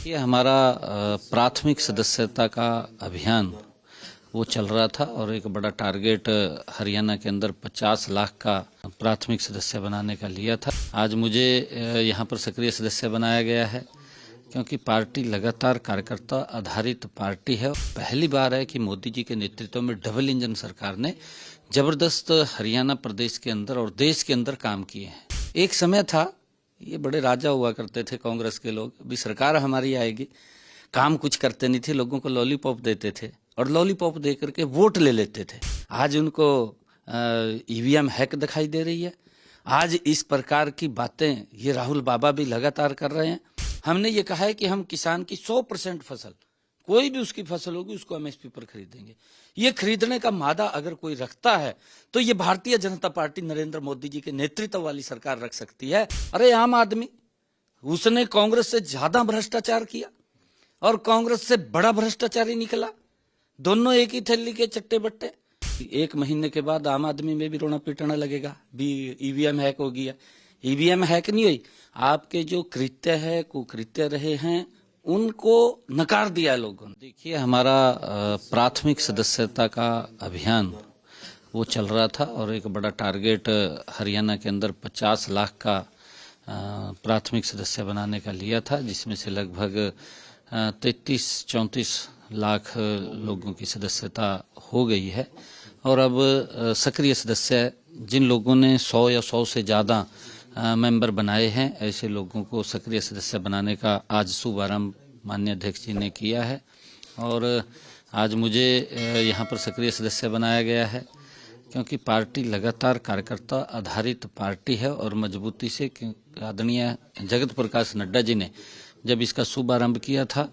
ये हमारा प्राथमिक सदस्यता का अभियान वो चल रहा था और एक बड़ा टारगेट हरियाणा के अंदर 50 लाख का प्राथमिक सदस्य बनाने का लिया था। आज मुझे यहाँ पर सक्रिय सदस्य बनाया गया है क्योंकि पार्टी लगातार कार्यकर्ता आधारित पार्टी है। पहली बार है कि मोदी जी के नेतृत्व में डबल इंजन सरकार ने जबरदस्त हरियाणा प्रदेश के अंदर और देश के अंदर काम किए हैं। एक समय था, ये बड़े राजा हुआ करते थे कांग्रेस के लोग, अभी सरकार हमारी आएगी, काम कुछ करते नहीं थे, लोगों को लॉलीपॉप देते थे और लॉलीपॉप दे करके वोट ले लेते थे। आज उनको ईवीएम हैक दिखाई दे रही है। आज इस प्रकार की बातें ये राहुल बाबा भी लगातार कर रहे हैं। हमने ये कहा है कि हम किसान की 100% फसल, कोई भी उसकी फसल होगी, उसको एमएसपी पर खरीदेंगे। ये खरीदने का मादा अगर कोई रखता है तो ये भारतीय जनता पार्टी नरेंद्र मोदी जी के नेतृत्व वाली सरकार रख सकती है। अरे आम आदमी, उसने कांग्रेस से ज्यादा भ्रष्टाचार किया और कांग्रेस से बड़ा भ्रष्टाचारी निकला। दोनों एक ही थैली के चट्टे बट्टे। एक महीने के बाद आम आदमी में भी रोना पीटना लगेगा, भी ईवीएम हैक हो गया। ईवीएम हैक नहीं हुई, आपके जो कृत्य है, कुकृत्य रहे हैं, उनको नकार दिया लोगों ने। देखिए, हमारा प्राथमिक सदस्यता का अभियान वो चल रहा था और एक बड़ा टारगेट हरियाणा के अंदर 50 लाख का प्राथमिक सदस्य बनाने का लिया था, जिसमें से लगभग 33-34 लाख लोगों की सदस्यता हो गई है। और अब सक्रिय सदस्य जिन लोगों ने 100 या 100 से ज़्यादा मेंबर बनाए हैं, ऐसे लोगों को सक्रिय सदस्य बनाने का आज शुभारंभ माननीय अध्यक्ष जी ने किया है। और आज मुझे यहाँ पर सक्रिय सदस्य बनाया गया है क्योंकि पार्टी लगातार कार्यकर्ता आधारित पार्टी है और मजबूती से आदरणीय जगत प्रकाश नड्डा जी ने जब इसका शुभारंभ किया था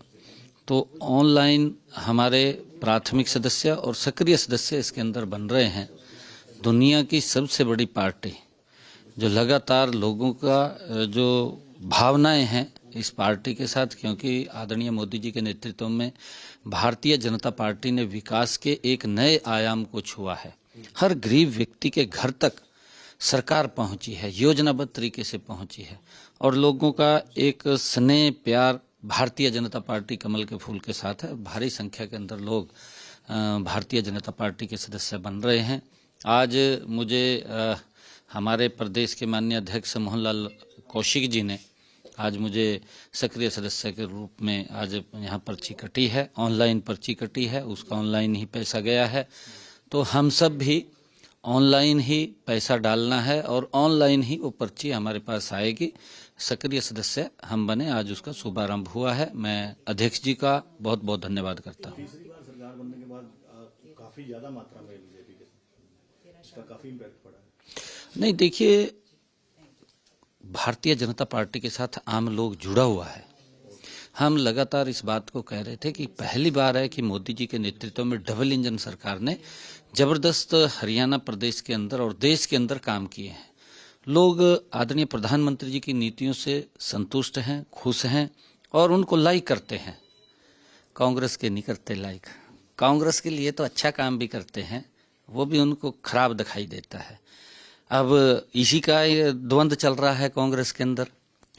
तो ऑनलाइन हमारे प्राथमिक सदस्य और सक्रिय सदस्य इसके अंदर बन रहे हैं। दुनिया की सबसे बड़ी पार्टी जो लगातार लोगों का जो भावनाएं हैं इस पार्टी के साथ, क्योंकि आदरणीय मोदी जी के नेतृत्व में भारतीय जनता पार्टी ने विकास के एक नए आयाम को छुआ है। हर गरीब व्यक्ति के घर तक सरकार पहुंची है, योजनाबद्ध तरीके से पहुंची है और लोगों का एक स्नेह प्यार भारतीय जनता पार्टी कमल के फूल के साथ है। भारी संख्या के अंदर लोग भारतीय जनता पार्टी के सदस्य बन रहे हैं। आज मुझे हमारे प्रदेश के माननीय अध्यक्ष मोहन लाल कौशिक जी ने आज मुझे सक्रिय सदस्य के रूप में आज यहाँ पर्ची कटी है, ऑनलाइन पर्ची कटी है, उसका ऑनलाइन ही पैसा गया है। तो हम सब भी ऑनलाइन ही पैसा डालना है और ऑनलाइन ही वो पर्ची हमारे पास आएगी। सक्रिय सदस्य हम बने, आज उसका शुभारंभ हुआ है। मैं अध्यक्ष जी का बहुत बहुत धन्यवाद करता हूँ। तीसरी बार सरकार बनने के बाद काफी ज्यादा मात्रा में बीजेपी के इसका काफी इम्पैक्ट पड़ा है। नहीं, देखिए, भारतीय जनता पार्टी के साथ आम लोग जुड़ा हुआ है। हम लगातार इस बात को कह रहे थे कि पहली बार है कि मोदी जी के नेतृत्व में डबल इंजन सरकार ने जबरदस्त हरियाणा प्रदेश के अंदर और देश के अंदर काम किए हैं। लोग आदरणीय प्रधानमंत्री जी की नीतियों से संतुष्ट हैं, खुश हैं और उनको लाइक करते हैं। कांग्रेस के नहीं करते लाइक। कांग्रेस के लिए तो अच्छा काम भी करते हैं, वो भी उनको खराब दिखाई देता है। अब इसी का द्वंद्व चल रहा है कांग्रेस के अंदर।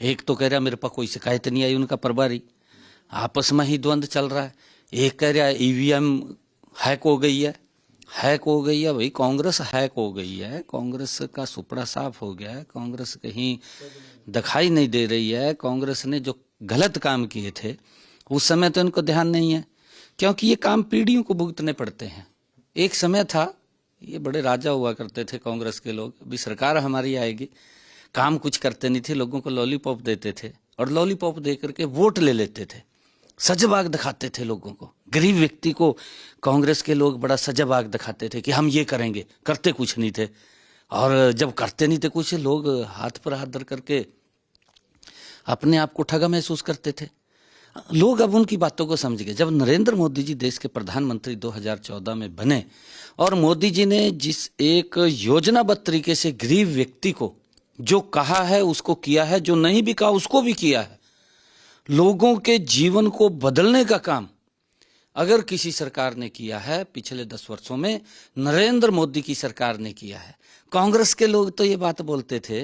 एक तो कह रहा मेरे पास कोई शिकायत नहीं आई, उनका प्रभारी, आपस में ही द्वंद्व चल रहा है। एक कह रहा ईवीएम हैक हो गई है, हैक हो गई है। भाई, कांग्रेस हैक हो गई है, कांग्रेस का सुपड़ा साफ हो गया है, कांग्रेस कहीं दिखाई नहीं दे रही है। कांग्रेस ने जो गलत काम किए थे उस समय तो इनको ध्यान नहीं है, क्योंकि ये काम पीढ़ियों को भुगतने पड़ते हैं। एक समय था, ये बड़े राजा हुआ करते थे कांग्रेस के लोग, अभी सरकार हमारी आएगी, काम कुछ करते नहीं थे, लोगों को लॉलीपॉप देते थे और लॉलीपॉप दे करके वोट ले लेते थे, सजबाग दिखाते थे लोगों को। गरीब व्यक्ति को कांग्रेस के लोग बड़ा सजबाग दिखाते थे कि हम ये करेंगे, करते कुछ नहीं थे। और जब करते नहीं थे कुछ, लोग हाथ पर हाथ धर करके अपने आप को ठगा महसूस करते थे। लोग अब उनकी बातों को समझ गए। जब नरेंद्र मोदी जी देश के प्रधानमंत्री 2014 में बने और मोदी जी ने जिस एक योजनाबद्ध तरीके से गरीब व्यक्ति को जो कहा है उसको किया है, जो नहीं भी कहा उसको भी किया है, लोगों के जीवन को बदलने का काम अगर किसी सरकार ने किया है पिछले 10 वर्षों में, नरेंद्र मोदी की सरकार ने किया है। कांग्रेस के लोग तो ये बात बोलते थे,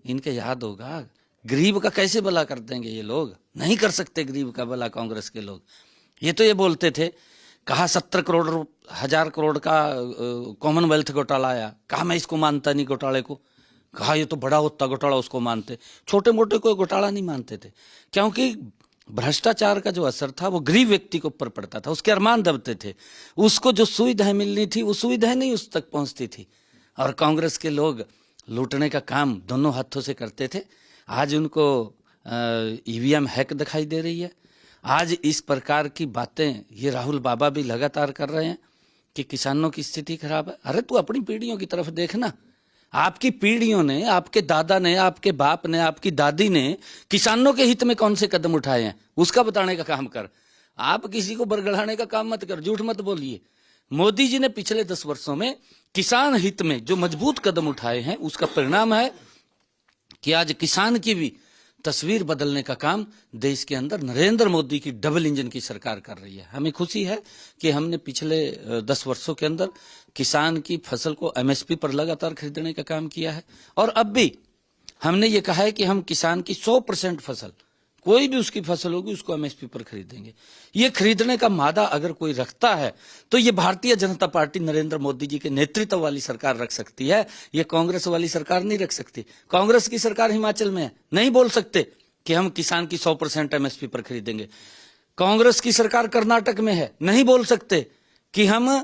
इनके याद होगा, गरीब का कैसे भला कर देंगे ये लोग? नहीं कर सकते गरीब का भला कांग्रेस के लोग। ये तो ये बोलते थे, कहा 70 करोड़ का कॉमनवेल्थ घोटाला आया, कहा मैं इसको मानता नहीं घोटाले को, कहा ये तो बड़ा होता घोटाला, उसको मानते। छोटे मोटे कोई घोटाला नहीं मानते थे, क्योंकि भ्रष्टाचार का जो असर था वो गरीब व्यक्ति के ऊपर पड़ता था, उसके अरमान दबते थे, उसको जो सुविधाएं मिलनी थी वो सुविधाएं नहीं उस तक पहुंचती थी। और कांग्रेस के लोग लूटने का काम दोनों हाथों से करते थे। आज उनको ईवीएम हैक दिखाई दे रही है। आज इस प्रकार की बातें ये राहुल बाबा भी लगातार कर रहे हैं कि किसानों की स्थिति खराब है। अरे तू अपनी पीढ़ियों की तरफ देखना, आपकी पीढ़ियों ने, आपके दादा ने, आपके बाप ने, आपकी दादी ने किसानों के हित में कौन से कदम उठाए हैं उसका बताने का काम कर। आप किसी को बरगड़ाने का काम मत कर, झूठ मत बोलिए। मोदी जी ने पिछले 10 वर्षों में किसान हित में जो मजबूत कदम उठाए हैं उसका परिणाम है कि आज किसान की भी तस्वीर बदलने का काम देश के अंदर नरेंद्र मोदी की डबल इंजन की सरकार कर रही है। हमें खुशी है कि हमने पिछले 10 वर्षों के अंदर किसान की फसल को एमएसपी पर लगातार खरीदने का काम किया है। और अब भी हमने ये कहा है कि हम किसान की 100% फसल, कोई भी उसकी फसल होगी, उसको एमएसपी पर खरीदेंगे। ये खरीदने का मादा अगर कोई रखता है तो ये भारतीय जनता पार्टी नरेंद्र मोदी जी के नेतृत्व वाली सरकार रख सकती है, ये कांग्रेस वाली सरकार नहीं रख सकती। कांग्रेस की सरकार हिमाचल में है, नहीं बोल सकते कि हम किसान की 100% एमएसपी पर खरीदेंगे। कांग्रेस की सरकार कर्नाटक में है, नहीं बोल सकते कि हम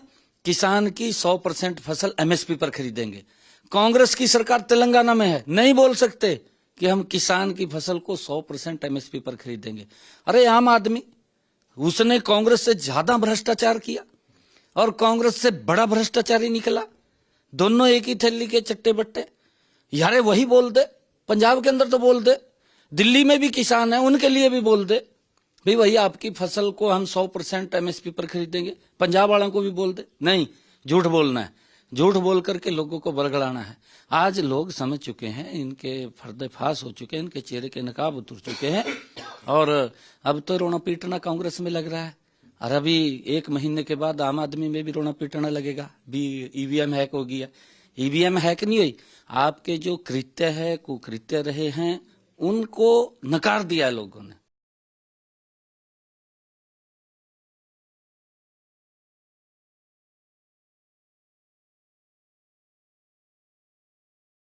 किसान की 100% फसल एमएसपी पर खरीदेंगे। कांग्रेस की सरकार तेलंगाना में है, नहीं बोल सकते कि हम किसान की फसल को 100% एमएसपी पर खरीदेंगे। अरे आम आदमी, उसने कांग्रेस से ज्यादा भ्रष्टाचार किया और कांग्रेस से बड़ा भ्रष्टाचारी निकला। दोनों एक ही थैली के चट्टे बट्टे। यारे वही बोल दे, पंजाब के अंदर तो बोल दे, दिल्ली में भी किसान है उनके लिए भी बोल दे भाई वही आपकी फसल को हम 100% एमएसपी पर खरीदेंगे। पंजाब वालों को भी बोल दे। नहीं, झूठ बोलना है, झूठ बोल करके लोगों को बरगड़ाना है। आज लोग समझ चुके हैं, इनके पर्दाफाश हो चुके हैं, इनके चेहरे के नकाब उतर चुके हैं और अब तो रोना पीटना कांग्रेस में लग रहा है। और अभी 1 महीने के बाद आम आदमी में भी रोना पीटना लगेगा, भी ईवीएम हैक हो गया। ईवीएम हैक नहीं हुई, आपके जो कृत्य है, कुकृत्य रहे हैं, उनको नकार दिया लोगों ने।